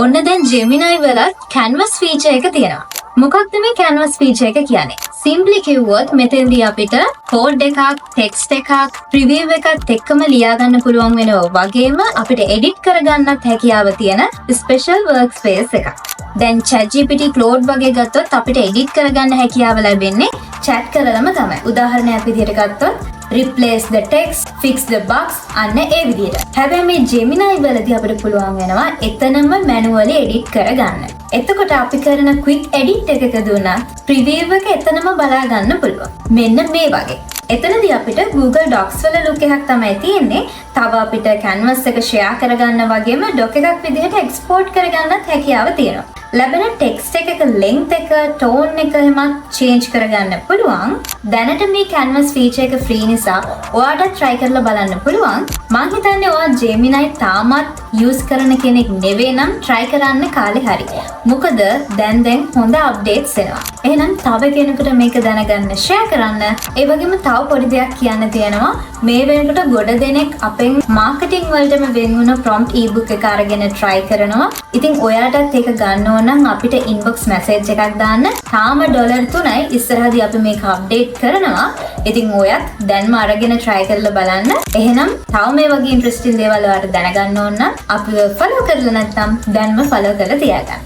ඔන්න දැන් Gemini වල canvas feature එක තියෙනවා. මොකක්ද මේ canvas feature එක කියන්නේ? simply කිව්වොත් මෙතෙන්දී අපිට code එකක්, text එකක්, preview එකත් එක්කම ලියා ගන්න පුළුවන් වෙනවා. වගේම අපිට edit කරගන්නත් හැකියාව තියෙන special workspace එකක්. දැන් ChatGPT Claude වගේ ගත්තොත් අපිට edit කරගන්න හැකියාව ලැබෙන්නේ chat කරලම තමයි. උදාහරණයක් විදිහට ගත්තොත් replace the text, fix the bugs අන්න ඒ විදිහට. හැබැයි මේ Gemini වලදී අපිට පුළුවන් වෙනවා එතනම manually edit කරගන්න. එතකොට අපි කරන quick edit එකක දුන්නත් preview එක එතනම බලා ගන්න පුළුවන්. මෙන්න මේ වගේ. එතනදී අපිට Google Docs වල look එකක් තමයි තියෙන්නේ. තව අපිට canvas එක share කරගන්න වගේම doc එකක් විදිහට export කරගන්නත් හැකියාව තියෙනවා. ලැබෙන ටෙක්ස්ට් එකක length එක, tone එක එහෙමත් change කරගන්න පුළුවන්. දැනට මේ canvas feature එක free නිසා ඔයාලට try කරලා බලන්න පුළුවන්. මම හිතන්නේ ඔයා Gemini තාමත් use කරන කෙනෙක් නෙවෙයි නම් try කරන්න කාලේ හරි. මොකද දැන් හොඳ updates එනවා. එහෙනම් තව කෙනෙකුට මේක දැනගන්න share කරන්න. ඒ වගේම තව පොඩි දෙයක් කියන්න තියෙනවා. මේ වෙනකොට ගොඩ දෙනෙක් අපෙන් marketing වලටම වෙන් වුණ prompt ebook එක අරගෙන try කරනවා. ඉතින් ඔයාලටත් ඒක ගන්න ඕන නම් අපිට inbox message එකක් දාන්න. තාම $3යි ඉස්සරහදී අපි මේක update කරනවා. ඉතින් ඔයත් දැන්ම අරගෙන try කරලා බලන්න. එහෙනම් තව මේ වගේ interesting දේවල් ඔයාලට දැනගන්න ඕන නම් අපිව follow කරලා නැත්නම් දැන්ම follow කරලා තියාගන්න.